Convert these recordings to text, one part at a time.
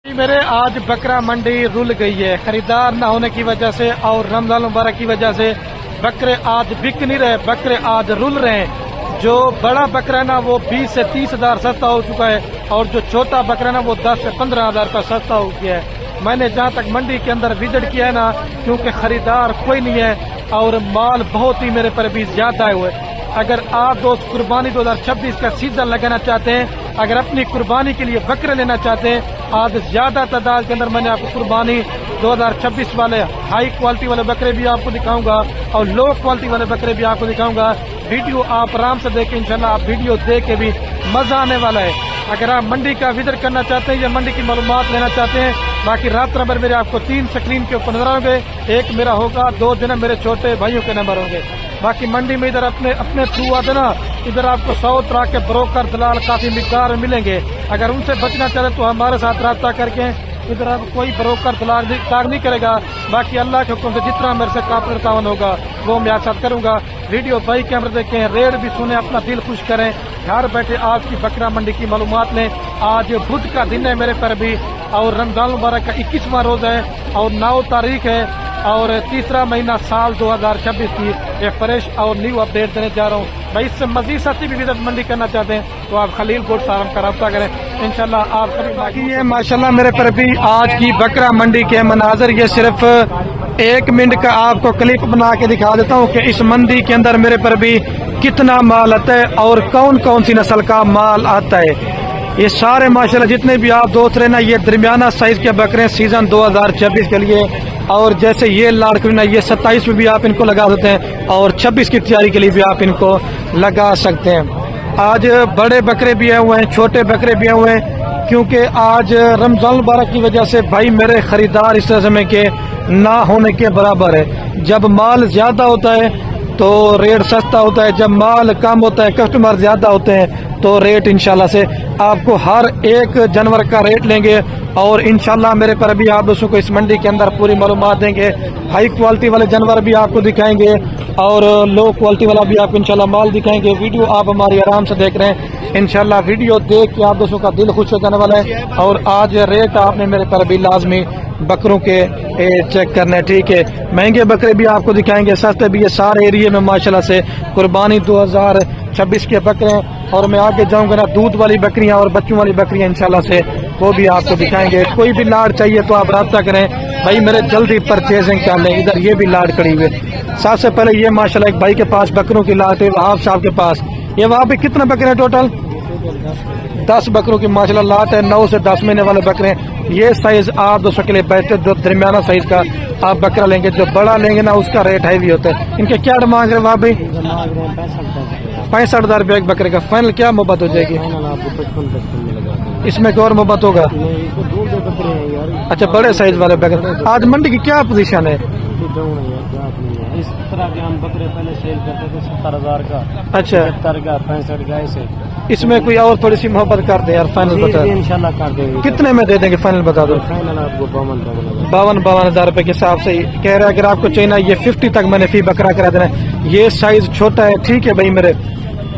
मेरे आज बकरा मंडी रुल गई है खरीदार न होने की वजह से और रमजान मुबारक की वजह से बकरे आज बिक नहीं रहे, बकरे आज रुल रहे हैं। जो बड़ा बकरा है ना वो 20 से 30 हजार सस्ता हो चुका है और जो छोटा बकरा है ना वो 10 से 15 हजार रुपया सस्ता हो गया है। मैंने जहाँ तक मंडी के अंदर विजिट किया है ना, क्योंकि खरीदार कोई नहीं है और माल बहुत ही मेरे पर भी ज्यादा आए हुए। अगर आप दोस्त कुर्बानी 2026 का सीजन लगाना चाहते हैं, अगर अपनी कुर्बानी के लिए बकरे लेना चाहते हैं, आज ज्यादा तादाद के अंदर मैंने आपको कुर्बानी 2026 वाले हाई क्वालिटी वाले बकरे भी आपको दिखाऊंगा और लो क्वालिटी वाले बकरे भी आपको दिखाऊंगा। वीडियो आप आराम से देखें, इंशाल्लाह आप वीडियो देख के भी मजा आने वाला है। अगर आप मंडी का विजिट करना चाहते हैं या मंडी की मालूमात लेना चाहते हैं, बाकी रात नंबर मेरे आपको 3 स्क्रीन के ऊपर नजर होंगे। एक मेरा होगा, 2 दिन मेरे छोटे भाइयों के नंबर होंगे। बाकी मंडी में इधर अपने थ्रू आते ना, इधर आपको 100 तरह के ब्रोकर दलाल काफी मिकदार में मिलेंगे। अगर उनसे बचना चाहते तो हमारे साथ रब्ता करके इधर आप कोई ब्रोकर दलाल नहीं करेगा। बाकी अल्लाह के हुक्म से जितना मेरे से काफी तावन होगा वो मैं आपके साथ करूंगा। वीडियो भाई कैमरे देखें, रेट भी सुने, अपना दिल खुश करें। घर बैठे आज की बकरा मंडी की मालूमात लें। आज बुध का दिन है मेरे पर भी और रमजान मुबारक का 21वां रोजा है और 9 तारीख है और 3रा महीना साल 2026 की ये फ्रेश और न्यू अपडेट देने जा रहा हूँ। भाई इससे मजीद साथी भी विजिट मंडी करना चाहते हैं तो आप खलील गोट फार्म का रब्ता करें, इंशाल्लाह आप कभी। बाकी ये माशाल्लाह मेरे पर भी आज की बकरा मंडी के मनाजर, ये सिर्फ 1 मिनट का आपको क्लिप बना के दिखा देता हूँ कि इस मंडी के अंदर मेरे पर भी कितना माल आता है और कौन कौन सी नस्ल का माल आता है। ये सारे माशाल्लाह जितने भी आप दोस्त रहे ना, ये दरमियाना साइज के बकरे सीजन 2026 के लिए। और जैसे ये लाड़कड़ी ना, ये 27 में भी आप इनको लगा सकते हैं और 26 की तैयारी के लिए भी आप इनको लगा सकते हैं। आज बड़े बकरे भी आए हुए हैं, छोटे बकरे भी आए हुए हैं, क्योंकि आज रमजान मुबारक की वजह से भाई मेरे खरीदार इस समय के ना होने के बराबर है। जब माल ज्यादा होता है तो रेट सस्ता होता है, जब माल कम होता है कस्टमर ज्यादा होते हैं तो रेट इंशाल्लाह से आपको हर एक जानवर का रेट लेंगे और इंशाल्लाह मेरे पर भी आप दोस्तों को इस मंडी के अंदर पूरी मालूमात देंगे। हाई क्वालिटी वाले जानवर भी आपको दिखाएंगे और लो क्वालिटी वाला भी आपको इंशाल्लाह माल दिखाएंगे। वीडियो आप हमारी आराम से देख रहे हैं, इंशाल्लाह वीडियो देख के आप दोस्तों का दिल खुश हो जाने वाला है। और आज रेट आपने मेरे पर भी लाजमी बकरों के चेक करना है, ठीक है। महंगे बकरे भी आपको दिखाएंगे, सस्ते भी। ये सारे एरिया में माशाल्लाह से कुर्बानी 2026 के बकरे हैं और मैं आगे जाऊंगा ना, दूध वाली बकरियां और बच्चों वाली बकरियां इंशाल्लाह से वो भी आपको दिखाएंगे। कोई भी लाड़ चाहिए तो आप रब्ता करें भाई, मेरे जल्दी परचेजिंग कर लें। इधर ये भी लाड़ खड़ी हुई है। सबसे पहले ये माशाल्लाह एक भाई के पास बकरों की लाट है, वहाब साहब के पास। ये वहाँ पे कितने बकरे हैं टोटल? 10 बकरों की माशाल्लाह लाट है। 9 से 10 महीने वाले बकरे हैं। ये साइज आप दोस्तों के लिए बेहतर, जो दरमियाना साइज का आप बकरा लेंगे, जो बड़ा लेंगे ना उसका रेट हैवी होता है। इनके क्या डिमांड है वहाँ भाई? 65 हजार रुपये एक बकरे का। फाइनल क्या मोहब्बत हो जाएगी? इसमें और मोहब्बत होगा? अच्छा, बड़े साइज वाले बकरे। आज मंडी की क्या पोजीशन है? इस तरह के हम बकरे पहले सेल करते थे 70,000 का। अच्छा, 70 का, 65 का ऐसे। इसमें कोई और थोड़ी सी मोहब्बत कर दे यार, फाइनल बता। इंशाल्लाह कर देंगे। कितने में दे देंगे फाइनल बता दो? फाइनल आपको 52 हजार रुपए के हिसाब से कह रहा है। अगर आपको चाहिए ना, ये 50 तक मैंने फी बकरा करा देना है। ये साइज छोटा है, ठीक है भाई मेरे।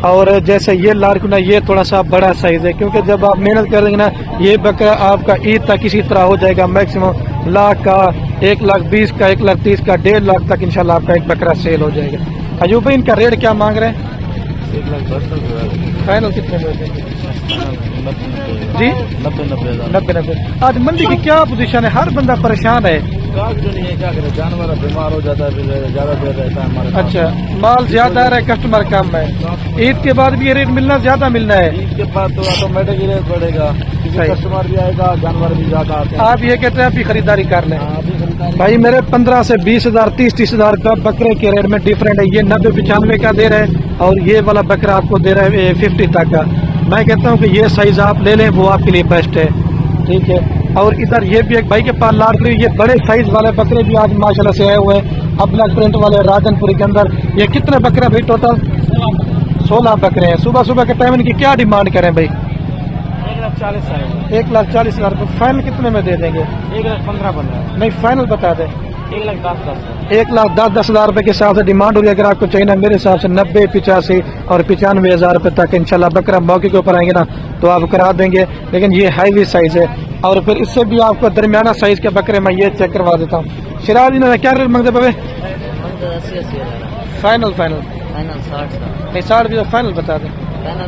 और जैसे ये लाड़कुना, ये थोड़ा सा बड़ा साइज है, क्योंकि जब आप मेहनत कर देंगे ना, ये बकरा आपका ईद तक इसी तरह हो जाएगा। मैक्सिमम लाख का, 1,20,000 का, 1,30,000 का, 1.5 लाख तक इंशाल्लाह आपका एक बकरा सेल हो जाएगा। अयूब भाई इनका रेट क्या मांग रहे हैं? 1,10,000 फाइनल कितने में जी? 90। आज मंडी की क्या पोजीशन है? हर बंदा परेशान है। क्या करे, जानवर बीमार हो जाता है, ज्यादा देर रहता है हमारे। अच्छा, माल ज्यादा है, कस्टमर कम है। ईद के बाद भी ये रेट मिलना ज्यादा मिलना है। ईद के बाद तो ऑटोमेटिक रेट बढ़ेगा, कस्टमर भी आएगा, जानवर भी ज्यादा आते हैं। आप ये कहते हैं अभी खरीदारी कर लें भाई। मेरे 15 से 20 हजार, 30 हजार का बकरे के रेट में डिफरेंट है। ये 90-95 का दे रहे हैं और ये वाला बकरा आपको दे रहा है 50 तक का। मैं कहता हूँ कि ये साइज आप ले लें, वो आपके लिए बेस्ट है, ठीक है। और इधर ये भी एक भाई के पास लाड़ रही, ये बड़े साइज वाले बकरे भी आज माशाल्लाह से आए हुए हैं। अब ब्लैक प्रिंट वाले राजनपुरी के अंदर। ये कितने बकरे भाई टोटल? 16 बकरे हैं। सुबह सुबह के टाइम इनकी क्या डिमांड करें भाई? 1,40,000 रुपये। फाइनल कितने में दे देंगे? 1,15,000 नहीं, फाइनल बता दें। 1,10,000 हजार रुपए के हिसाब से डिमांड हो रही है। अगर आपको चाहिए ना, मेरे हिसाब से 90, 85 और 95 हजार रुपए तक इंशाल्लाह बकरा मौके के ऊपर आएंगे ना तो आप करा देंगे। लेकिन ये हैवी साइज है और फिर इससे भी आपको दरमियाना साइज के बकरे मैं ये चेक करवा देता हूँ। सिराज इन्होंने क्या रेट मांगते बाबे? फाइनल फाइनल फाइनल 60 नहीं 60 भी फाइनल बता दें। फाइनल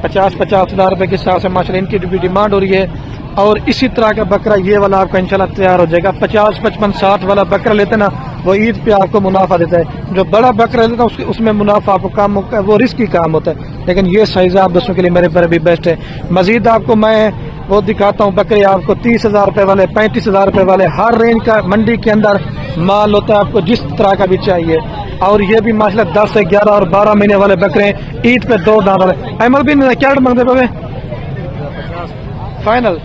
50 हज़ार रुपए के हिसाब से माशाल्लाह इनकी भी डिमांड हो रही है। और इसी तरह का बकरा ये वाला आपका इंशाल्लाह तैयार हो जाएगा। 50, 55, 60 वाला बकरा लेते ना वो ईद पे आपको मुनाफा देता है। जो बड़ा बकरा लेता है उसमें मुनाफा आपको कम होता है, वो रिस्की काम होता है। लेकिन ये साइज आप दोस्तों के लिए मेरे पर भी बेस्ट है। मजीद आपको मैं वो दिखाता हूँ बकरे आपको 30,000 रुपए वाले, 35,000 रुपए वाले, हर रेंज का मंडी के अंदर माल होता है आपको जिस तरह का भी चाहिए। और ये भी माशाल्लाह 10 से 11 और 12 महीने वाले बकरे ईद पे 2 दांत वाले। अहमद भी क्या मांगते पावे? फाइनल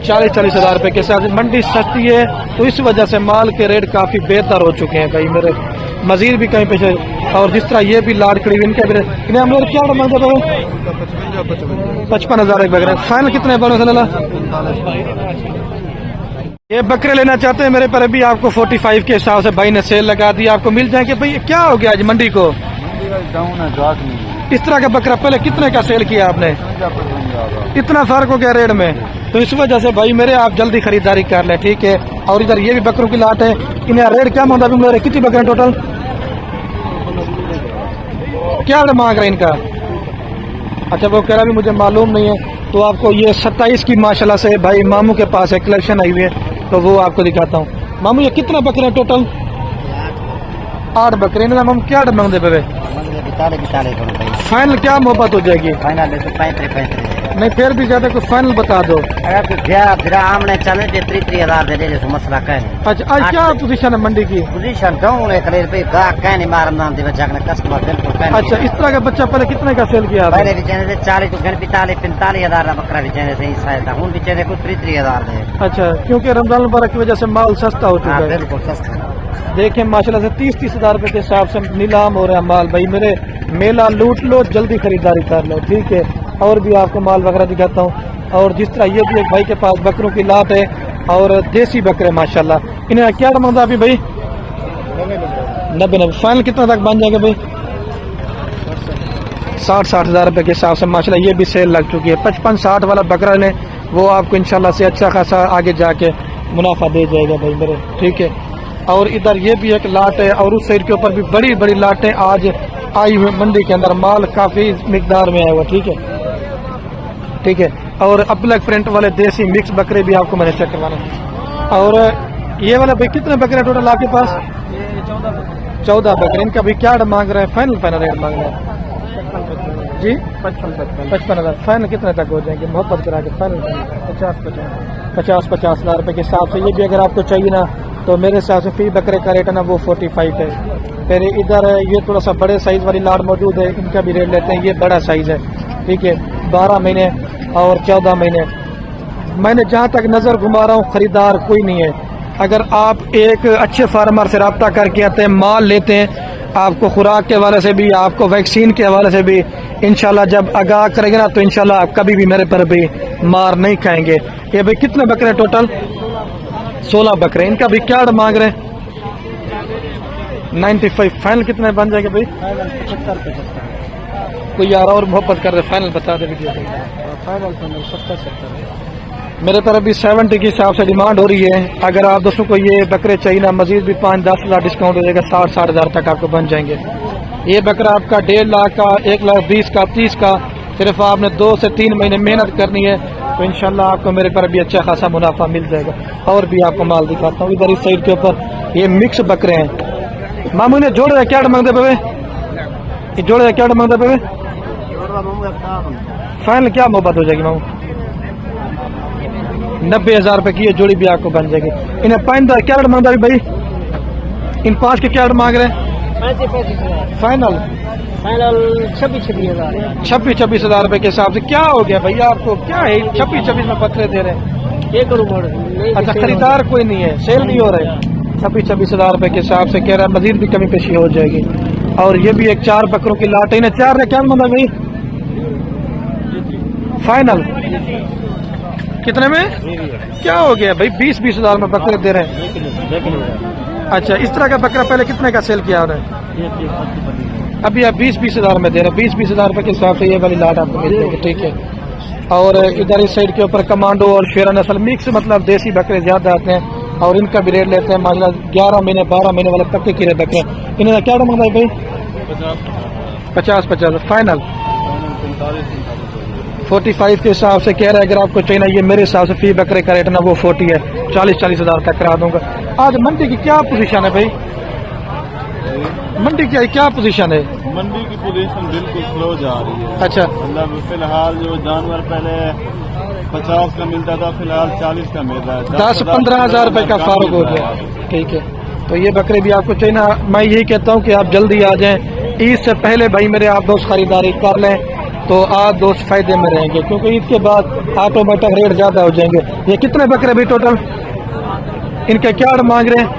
40 हज़ार रुपए के साथ। मंडी सस्ती है तो इस वजह से माल के रेट काफी बेहतर हो चुके हैं भाई मेरे। मजीद भी कहीं पे और जिस तरह ये भी लाड खड़ी हुई इनके भी इन्हें हम लोग क्या मांगते पावे? 55,000 एक बकरे। फाइनल कितने बड़े ये बकरे लेना चाहते हैं मेरे पर अभी आपको 45 के हिसाब से भाई ने सेल लगा दी, आपको मिल जाएंगे। भाई क्या हो गया आज मंडी को? डाउन है, जाग नहीं। इस तरह का बकरा पहले कितने का सेल किया आपने? इतना फर्क हो गया रेट में, तो इस वजह से भाई मेरे आप जल्दी खरीदारी कर ले, ठीक है। और इधर ये भी बकरों की लाट है। इन्हें रेट क्या मांगा अभी? कितनी बकरे टोटल क्या मांग रहे हैं इनका? अच्छा वो कह रहा भी मुझे मालूम नहीं है। तो आपको ये 27 की माशाल्लाह से भाई मामू के पास है, कलेक्शन आई हुई है, तो वो आपको दिखाता हूँ। मामू ये कितना बकरे टोटल? 8 बकरे। मामू क्या मांगते पे? फाइनल क्या मोहब्बत हो जाएगी? फाइनल 35 नहीं फिर भी ज्यादा कुछ फाइनल बता दो। अगर आमने चले 33,000 दे दे मसला कह। अच्छा आज क्या पोजीशन है मंडी की? पोजीशन डाउन है, खरीद पे गा कह नहीं मारन दे बच्चा ने कस्टमर बिल्कुल कह। अच्छा इस तरह का बच्चा पहले कितने का सेल किया? पहले भी चैनल 40 तो घर 45,000 का बकरा भी चैनल से ही शायद हूं भी चैनल को 33,000 दे। अच्छा क्योंकि रमजान मुबारक की वजह से माल सस्ता हो चुका है। बिल्कुल सस्ता। देखें माशाल्लाह से 30 हज़ार रुपए के हिसाब से नीलाम हो रहा है माल। भाई मेरे मेला लूट लो, जल्दी खरीदारी कर लो, ठीक है। और भी आपको माल वगैरह दिखाता हूँ। और जिस तरह ये भी एक भाई के पास बकरों की लाट है और देसी बकरे माशाल्लाह। इन्हें क्या मांगा अभी भाई? 90। फाइनल कितना तक बन जाएगा भाई? 60 हज़ार रुपए के हिसाब से माशाल्लाह ये भी सेल लग चुकी है। 55-60 वाला बकरा लें वो आपको इंशाल्लाह से अच्छा खासा आगे जाके मुनाफा दे जाएगा भाई मेरे, ठीक है। और इधर ये भी एक लाट है और उस साइड के ऊपर भी बड़ी बड़ी लाटें आज आई हुई मंडी के अंदर। माल काफी मिकदार में आया हुआ, ठीक है, ठीक है। और अब्लक फ्रंट वाले देसी मिक्स बकरे भी आपको मैंने चेक करवाना। और ये वाला भाई कितने बकरे टोटल आपके पास? 14 बकरे। इनका भी क्या मांग रहे हैं? फाइनल रेट मांग रहे हैं जी? 55,000। फाइनल कितने तक हो जाएंगे मोहब्बत करा के? फाइनल 50 हज़ार रुपए के हिसाब से। ये भी अगर आपको चाहिए ना तो मेरे हिसाब से फी बकरे का रेट है ना वो 45 है। फिर इधर ये थोड़ा सा बड़े साइज वाली लाट मौजूद है, इनका भी रेट लेते हैं। ये बड़ा साइज है, ठीक है, 12 महीने और 14 महीने। मैंने जहाँ तक नज़र घुमा रहा हूँ खरीदार कोई नहीं है। अगर आप एक अच्छे फार्मर से रब्ता करके आते हैं, माल लेते हैं, आपको खुराक के हवाले से भी, आपको वैक्सीन के हवाले से भी इंशाल्लाह जब आगाह करेंगे ना तो इंशाल्लाह आप कभी भी मेरे पर भी मार नहीं खाएंगे। ये भाई कितने बकरे टोटल? 16 बकरे। इनका भी क्या मांग रहे हैं? 95। फाइनल कितने बन जाएंगे भाई? 75। कोई यार और मोहब्बत कर रहे फाइनल बता दे वीडियो। फाइनल 70। मेरे पर अभी 70 के हिसाब से डिमांड हो रही है। अगर आप दोस्तों को ये बकरे चाहिए ना मजीद भी 5-10 हज़ार डिस्काउंट हो जाएगा, 60 हज़ार तक आपको बन जाएंगे। ये बकरा आपका 1.5 लाख का, 1,20,000 का, 30 का, सिर्फ आपने 2 से 3 महीने मेहनत करनी है तो इंशाल्लाह आपको मेरे पर भी अच्छा खासा मुनाफा मिल जाएगा। और भी आपको माल दिखाता हूँ। इधर इस साइड के ऊपर ये मिक्स बकरे हैं। मामू ने जोड़े क्या मांगते पे? ये जोड़े क्या मांगते पे? फाइनल क्या मोहब्बत हो जाएगी मामू? 90 हज़ार रुपए की ये जोड़ी भी आपको बन जाएगी। इन्हें 5 क्या मांगता भाई? इन 5 के क्या मांग रहे हैं? फाइनल 26 हज़ार रुपए के हिसाब से। क्या हो गया भैया आपको? क्या है 26 में बकरे दे रहे हैं? अच्छा खरीदार कोई नहीं है, सेल नहीं हो रहे। 26 हज़ार रुपए के हिसाब से कह रहा है, मजीद भी कमी पेशी हो जाएगी। और ये भी एक 4 बकरों की लाट है। इन्हें 4 ने क्या मांगा भाई? फाइनल कितने में? क्या हो गया भाई? 20 हज़ार में बकरे दे रहे हैं। अच्छा इस तरह का बकरा पहले कितने का सेल किया उन्हें? अभी आप 20 हज़ार में दे रहे हैं। 20 हज़ार रुपए के हिसाब से ये वाली लाट आपको मिल जाएगी, ठीक है। और इधर इस साइड के ऊपर कमांडो और शेरा नस्ल मिक्स, मतलब देसी बकरे ज्यादा आते हैं और इनका भी रेट लेते हैं माशाल्लाह। 11 महीने 12 महीने वाले पक्के कीड़े बकरे, इन्हें क्या मांगा है भाई? 50 फाइनल 45 के हिसाब से कह रहे हैं। अगर आपको चाहिए, ये मेरे हिसाब से फी बकरे का रेट ना वो 40 है, 40 हज़ार तक करा दूंगा। आज मंडी की क्या पोजीशन है भाई? मंडी की क्या पोजीशन है? मंडी की पोजीशन बिल्कुल स्लो जा रही है। अच्छा, मतलब फिलहाल जो जानवर पहले 50 का मिलता था, फिलहाल 40 का मिल रहा है। 10-15 हज़ार रुपए का फारूक हो गया। ठीक है, तो ये बकरे भी आपको चाहिए ना। मैं यही कहता हूँ कि आप जल्दी आ जाएं, ईद से पहले भाई मेरे आप दोस्त खरीदारी कर लें तो आप दोस्त फायदे में रहेंगे, क्योंकि ईद के बाद ऑटोमेटिक रेट ज्यादा हो जाएंगे। ये कितने बकरे भी टोटल? इनके क्या मांग रहे हैं?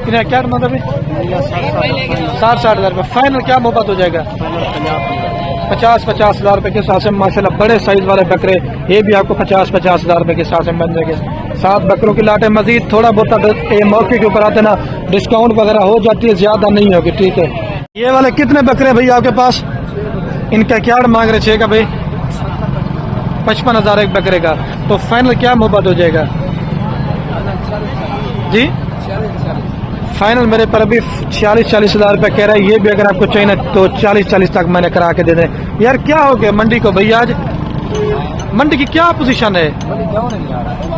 इन्हें क्या मांगा भी? 60 हज़ार रुपये फाइनल। क्या मोहब्बत हो जाएगा? 50 हज़ार रुपये के हिसाब से माशाल्लाह बड़े साइज वाले बकरे, ये भी आपको 50 हज़ार रुपये के हिसाब से बन जाएंगे। 7 बकरों की लाटे मजीद थोड़ा बहुत मौके के ऊपर आते ना डिस्काउंट वगैरह हो जाती है, ज्यादा नहीं होगी। ठीक है, ये वाले कितने बकरे भैया आपके पास? इनका क्या मांग रहे छे का भाई? 55 हज़ार एक बकरे का। तो फाइनल क्या मोहब्बत हो जाएगा जी? फाइनल मेरे पर अभी 40 हज़ार रुपये कह रहा है। ये भी अगर आपको चाहिए ना तो 40 तक मैंने करा के दे दें। यार क्या हो गया मंडी को भैया? आज मंडी की क्या पोजीशन है?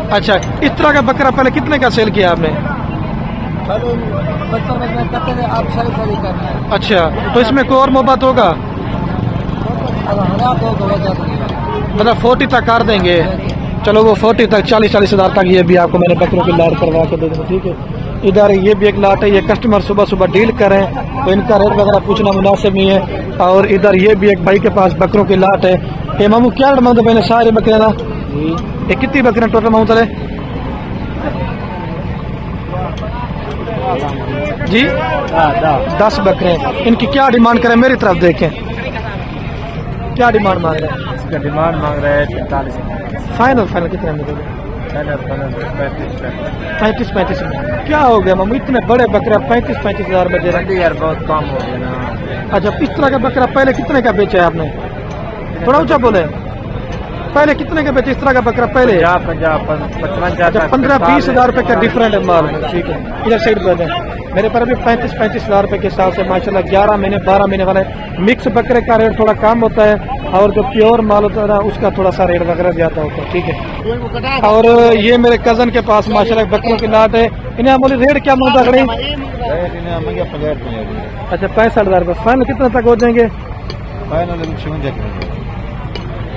अच्छा, इस तरह का बकरा पहले कितने का सेल किया आपने? अच्छा, तो इसमें कोई और मोहब्बत होगा? मतलब 40 तक कर देंगे। चलो वो 40 तक 40 हज़ार तक ये भी आपको मैंने बकरों की लाट करवा के दे दूँगा। ठीक है, इधर ये भी एक लाट है। ये कस्टमर सुबह सुबह डील करें तो इनका रेट वगैरह पूछना मुनासिब नहीं है। और इधर ये भी एक भाई के पास बकरों की लाट है। ये मामू क्या रेट मांगते मैंने सारे बकरे ना? ये कितनी बकरे टोटल मामू तले जी? 10 बकरे। इनकी क्या डिमांड करें? मेरी तरफ देखें, क्या डिमांड मांग रहे हैं? इसका डिमांड मांग रहा है 45। फाइनल कितने में दोगे? 35 में। क्या हो गया मामू, इतने बड़े बकरा 35 हज़ार में दे रहे हैं? यार बहुत कम हो गया ना। अच्छा, इस तरह का बकरा पहले कितने का बेचा है आपने? थोड़ा ऊंचा बोले। पहले कितने का बेचा इस तरह का बकरा पहले? 15-20 हज़ार रुपए का डिफरेंट है माल। ठीक है, इधर साइड पर मेरे पर अभी 35 हज़ार रुपए के हिसाब से माशाल्लाह 11 महीने 12 महीने वाले मिक्स बकरे का रेट थोड़ा कम होता है और जो प्योर माल होता है ना उसका थोड़ा सा रेट वगैरह ज्यादा होता है। ठीक है, और ये मेरे कजन के पास माशाल्लाह बकरों की लाट है। इन्हें बोले रेट क्या मांगता खड़ी? अच्छा, 65 हज़ार रुपये। फाइनल कितने तक हो जाएंगे?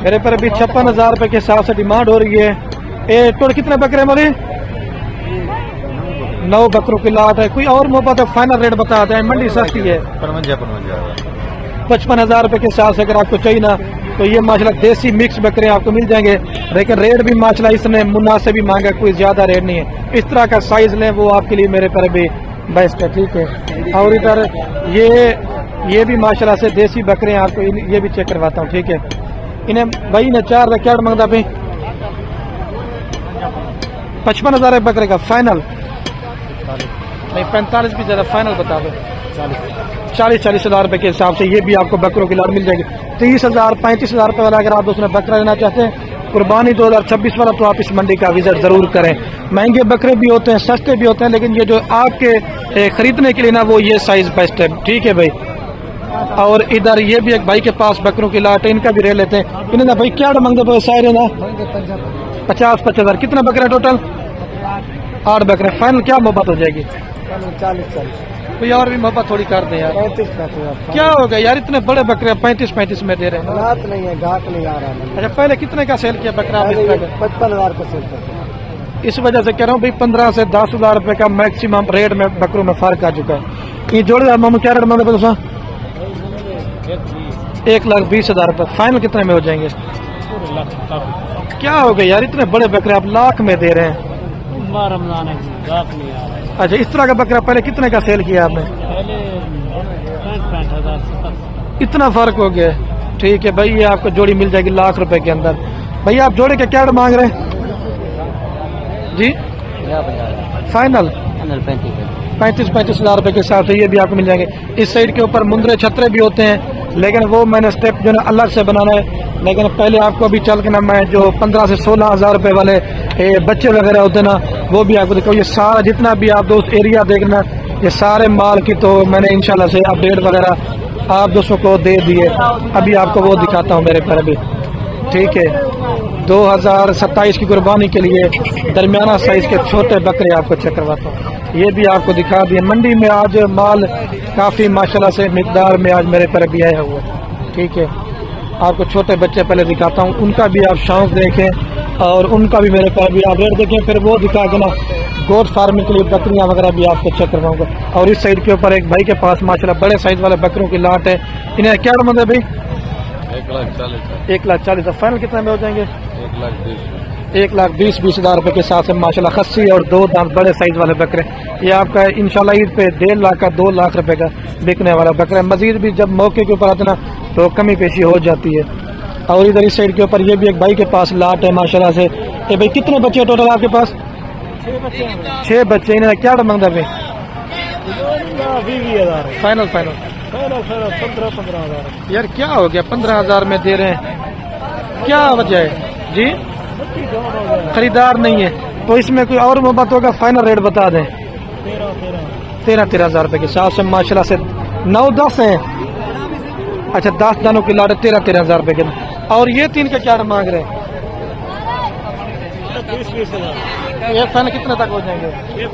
मेरे पर अभी 56 हज़ार रुपये के हिसाब से डिमांड हो रही है। ये टोटल कितने बकरे मोली? 9 बकरों की लाट है। कोई और मोहब्बत है? फाइनल रेट बताते हैं, मंडी सस्ती है। 55 हज़ार रुपये के हिसाब से अगर आपको चाहिए ना तो ये माशाल्लाह देसी मिक्स बकरे आपको मिल जाएंगे। लेकिन रेट भी माशाल्लाह इसने मुनासिब भी मांगा, कोई ज्यादा रेट नहीं है। इस तरह का साइज लें वो आपके लिए मेरे पर भी बेस्ट है। ठीक है, और इधर ये भी माशाल्लाह से देसी बकरे हैं, आपको ये भी चेक करवाता हूँ। ठीक है, इन्हें भाई ने 4 लाख क्या मांगता भाई? 55 हज़ार बकरे का फाइनल नहीं, 45 भी ज्यादा। फाइनल बता दो। 40 हज़ार रुपए के हिसाब से ये भी आपको बकरों की लाट मिल जाएगी। 30 हज़ार 35 हज़ार रुपए वाला अगर आप उसमें बकरा लेना चाहते हैं कुर्बानी 2026 वाला तो आप इस मंडी का विजिट जरूर करें। महंगे बकरे भी होते हैं, सस्ते भी होते हैं, लेकिन ये जो आपके खरीदने के लिए ना वो ये साइज बेस्ट है। ठीक है भाई, और इधर ये भी एक भाई के पास बकरों की लाट है, इनका भी रेट लेते हैं। इन्हें ना भाई क्या मांगते सारे ना? 50 हज़ार। कितना बकरा टोटल? 8 बकरे। फाइनल क्या मोहब्बत हो जाएगी? 40। कोई और भी मोहब्बत थोड़ी कर दें यार। 35 क्या हो गया यार, इतने बड़े बकरे 35 में दे रहे हैं? रात नहीं है, घाट नहीं आ रहा है। अच्छा, पहले कितने का सेल किया बकरा? 55 हज़ार का सेल करते हैं। इस वजह से कह रहा हूँ भाई 15 से 10 हज़ार रुपए का मैक्सिमम रेट में बकरों में फर्क आ चुका है। ये जोड़ेदार मामू क्या रेट मांगे? 1,20,000 रुपए। फाइनल कितने में हो जाएंगे? क्या हो गया यार, इतने बड़े बकरे आप लाख में दे रहे हैं? अच्छा, इस तरह का बकरा पहले कितने का सेल किया आपने? इतना फर्क हो गया। ठीक है भाई, ये आपको जोड़ी मिल जाएगी लाख रुपए के अंदर। भैया आप जोड़े के क्या मांग रहे हैं जी? फाइनल 35 हज़ार रुपए के हिसाब से ये भी आपको मिल जाएंगे। इस साइड के ऊपर मुंदरे छतरे भी होते हैं, लेकिन वो मैंने स्टेप जो है अलग से बनाना है। लेकिन पहले आपको अभी चल के ना मैं जो 15 से 16 हज़ार रुपये वाले बच्चे वगैरह होते ना वो भी आपको दिखाऊँ। ये सारा जितना भी आप दोस्त एरिया देखना ये सारे माल की तो मैंने इंशाल्लाह से अपडेट वगैरह आप दोस्तों को दे दिए। अभी आपको वो दिखाता हूँ मेरे पर अभी, ठीक है। 2027 की कुर्बानी के लिए दरमियाना साइज़ के छोटे बकरे आपको चेक करवाता हूँ। ये भी आपको दिखा दिए। मंडी में आज माल काफ़ी माशाल्लाह से मिकदार में आज मेरे पर भी आया हुआ है, ठीक है। आपको छोटे बच्चे पहले दिखाता हूँ, उनका भी आप शौक देखें और उनका भी मेरे पर भी आप रेट देखें। फिर वो दिखा के ना गोट फार्मिंग के लिए बकरियाँ वगैरह भी आपको चेक करवाऊँगा। और इस साइड के ऊपर एक भाई के पास माशाल्लाह बड़े साइज़ वाले बकरों की लाट है। इन्हें क्या मतलब है भाई? 1,40,000। फाइनल कितने में हो जाएंगे? 1,20,20 हज़ार रुपये के हिसाब से माशाल्लाह खस्सी और 2 दांत बड़े साइज़ वाले बकरे। ये आपका इंशाल्लाह ईद पे 1.5 लाख का 2 लाख रुपए का बिकने वाला बकरा। मजीद भी जब मौके के ऊपर आते ना तो कमी पेशी हो जाती है। और इधर इस साइड के ऊपर ये भी एक भाई के पास लाट है माशाल्लाह से। ये भाई कितने बच्चे टोटल आपके पास? 6 बच्चे। इन्हें क्या मांगता भाई? 20,000 फाइनल 15,000 यार क्या हो गया? 15,000 में दे रहे हैं, क्या वजह है जी? खरीदार नहीं है तो इसमें कोई और मोहब्बत होगा? फाइनल रेट बता दें। 13 हज़ार रुपये के हिसाब से माशाल्लाह से 9-10 है। अच्छा 10 दानों की लाट 13 हज़ार रुपये के। और ये 3 का क्या मांग रहे हैं? 20,000 ये फाइनल कितने तक हो जाएंगे? ये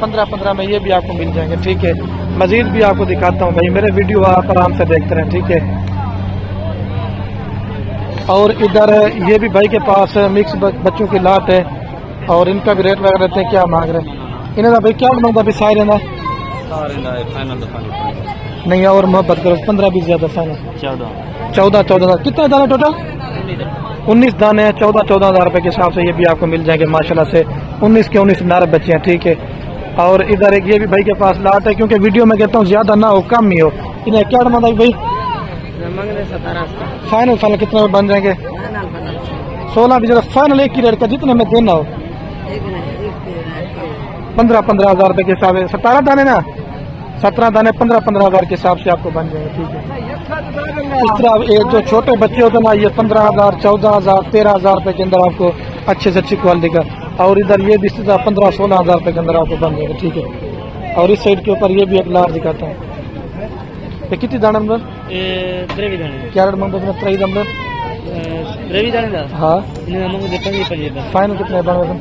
15 में ये भी आपको मिल जाएंगे, ठीक है। मजीद भी आपको दिखाता हूँ भाई, मेरे वीडियो आप आराम से देखते रहें, ठीक है। और इधर ये भी भाई के पास मिक्स बच्चों की लाट है और इनका भी रेट वगैरह रहते हैं। क्या मांग रहे हैं इन्हें? भाई क्या मांगता अभी? सारे ना नहीं और मोहब्बत करो, 15 भी ज्यादा। फाइनल 14 कितने दाने टोटल? 19 दाने हैं। 14 हज़ार रुपये के हिसाब से ये भी आपको मिल जाएंगे माशाल्लाह से। 19 के 19 नर बच्चे हैं, ठीक है। और इधर एक ये भी भाई के पास लाट है, क्योंकि वीडियो में कहता हूँ ज्यादा ना हो कम ही हो। इन्हें क्या मांगा भाई? फाइनल कितने में बन जाएंगे? 16 भी जरा फाइनल एक ही रेट का जितने में देना हो। 15 हज़ार रुपये के हिसाब से 17 दाने ना, 17 दाने 15 हज़ार के हिसाब से आपको बन जाएंगे, ठीक है। इस तरह ये जो छोटे बच्चे होते हैं ना, ये 15,000, 14,000, 13,000 रुपये के अंदर आपको अच्छे से अच्छी क्वालिटी का। और इधर ये भी इसी तरह 15-16 हज़ार रुपये के अंदर आपको बन जाएगा, ठीक है। और इस साइड के ऊपर ये भी एक लाट दिखाता हूँ। ये कितनी दाना नंबर? क्या रेट मांगते हैं? 3 नंबर हाँ। फाइनल कितने बन?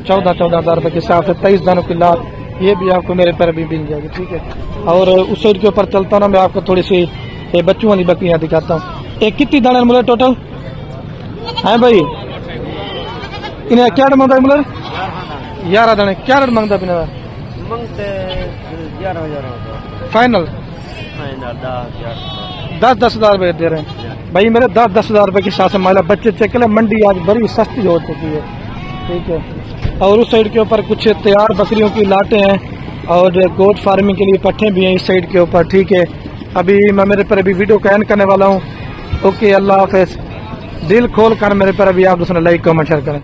14 हज़ार रुपये के हिसाब से 23 दानों की लाट ये भी आपको मेरे पर भी मिल जाएगी, ठीक है। और उस साइड के ऊपर चलता ना मैं आपको थोड़ी सी बच्चों वाली बकरियाँ दिखाता हूँ। एक कितनी दाने मुझे टोटल है भाई? इन्हें क्या रेट मांगता है मुझे? 11 दाने। क्या रेट मांगता है? 11,000 फाइनल 10 हज़ार रुपये दे रहे हैं भाई मेरे। 10 हज़ार रुपये के हिसाब से माला बच्चे चेक करें। मंडी आज बड़ी सस्ती हो चुकी है, ठीक है। और उस साइड के ऊपर कुछ तैयार बकरियों की लाटें हैं और गोट फार्मिंग के लिए पट्टे भी हैं इस साइड के ऊपर, ठीक है। अभी मैं मेरे पर अभी वीडियो का एंड करने वाला हूँ। ओके, अल्लाह हाफिज़। दिल खोल कर मेरे पर अभी आप दूसरा लाइक कमेंट शेयर करें।